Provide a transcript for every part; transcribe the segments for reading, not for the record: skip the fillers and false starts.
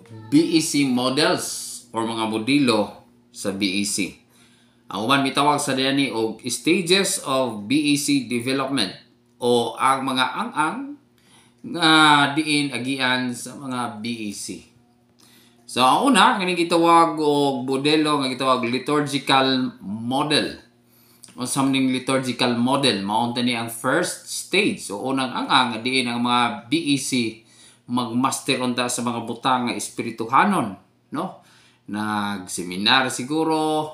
BEC models or mga modelo sa BEC. Ang uman mitawag sa diani og stages of BEC development o ang mga ang nga diin agian sa mga BEC. So ang una kini gitawag og modelo nga gitawag liturgical model. O something liturgical model mao ni ang first stage o unang ang diin ang mga BEC magmaster unta sa mga butang nga espirituhanon, no? Nagseminar siguro,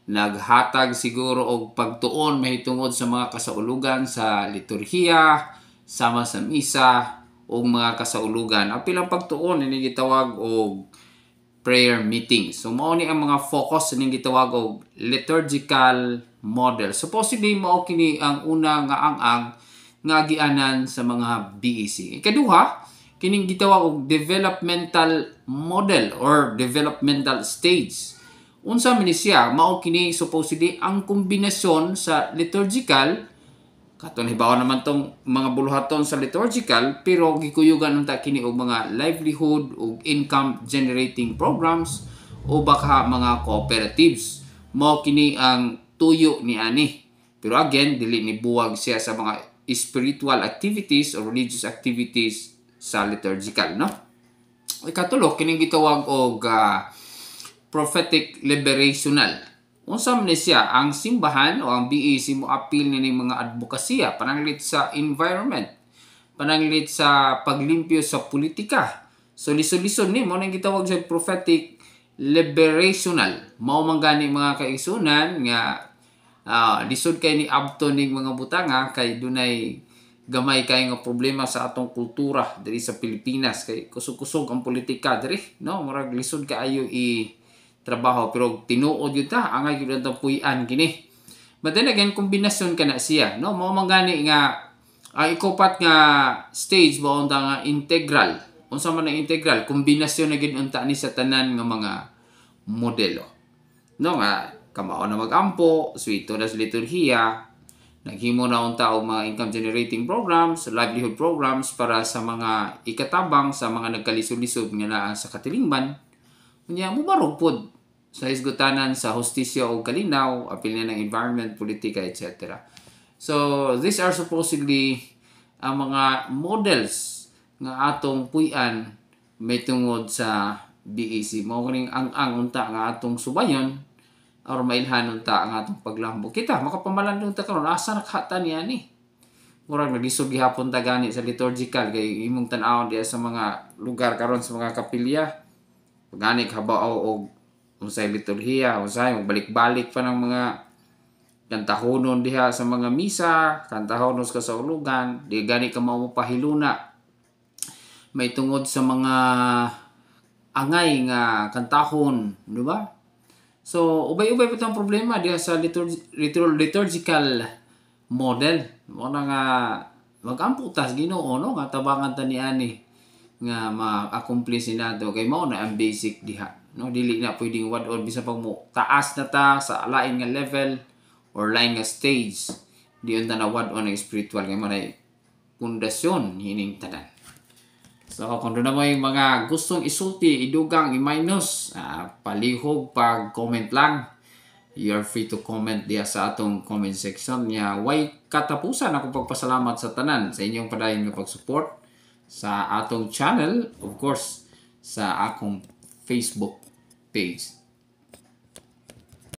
naghatag siguro og pagtuon mahitungod sa mga kasaulugan sa liturhiya, sama sa misa o mga kasaulugan. Apil ang pagtuon ini gitawag og prayer meeting. So mao ni ang mga focus ning gitawag og liturgical model. Supposedly mao kini ang una nga ang nga gianan sa mga BEC. Ikaduha, kining gitawag og developmental model or developmental stage. Unsa man siya, mao kini supposedly ang kombinasyon sa liturgical katon hibaw naman tong mga buluhaton sa liturgical pero gikuyugan unta kini og mga livelihood ug income generating programs o baka mga cooperatives. Mao kini ang tuyo ni ani. Pero again, dili ni buwag siya sa mga spiritual activities or religious activities sa liturgical, no? Ikatulo, kining gitawag og prophetic liberational. Unsa man siya, ang simbahan o ang BEC mo appeal ni mga advokasya pananglit sa environment, pananglit sa paglimpyo sa politika. So lisod-lisod ni mo nang gitawag sa prophetic liberational. Mao man gani mga kaigsunan nga lisod kay ni abto ning mga butanga kay dunay gamay kay nga problema sa atong kultura diri sa Pilipinas kay kusog-kusog ang politika diri, no? Murag lisod kaayo i trabaho pero tinuod yun ta angay gyud ang puy-an kini. But then again, kombinasyon kana siya, no? Mao man gani nga ikopat nga stage mao nga integral. Unsa man ang integral? Kombinasyon na gid unta ni sa tanan nga mga modelo. No nga kamao na magampo, suito na sa liturhiya, naghimo na unta og mga income generating programs, livelihood programs para sa mga ikatabang sa mga nagkalisod-lisod nga naa sa katilingban. Unya mubarog pod sa hisgutanan sa hustisya o kalinaw, apil na ng environment, politika, etc. So these are supposedly ang mga models nga atong puy-an may tungod sa BEC. Mao kining ang unta nga atong subayon or mailhan unta ang atong paglambo. Kita makapamalandong ta karon asa nakhata niya ni. Murag naglisod gihapon ta gani sa liturgical kay imong tan-awon diya sa mga lugar karon sa mga kapilya. Pagani habaw og unsay liturhiya, unsay balik-balik pa ng mga kantahonon diha sa mga misa, kantahonon sa kasaulugan, di gani ka mao pahiluna. May tungod sa mga angay nga kantahon, di ba? So, ubay-ubay pa itong problema diya sa liturgical model. Muna nga mag-amputas Ginoo, no? Nga tabangan ta ni ani nga ma-accomplish nato kay mao na ang basic diha, no? Dili na pwedeng wad-on bisa pag mo taas na ta sa lain nga level or lain nga stage. Diyon ta na wad-on ang spiritual kay manay pundasyon hining tanan. So, kung doon na mo yung mga gustong isulti, idugang, i-minus, palihog, pag-comment lang. You're free to comment diya sa atong comment section. Way katapusan ako pagpasalamat sa tanan sa inyong padayon nga pag-support sa atong channel, of course, sa akong Facebook page.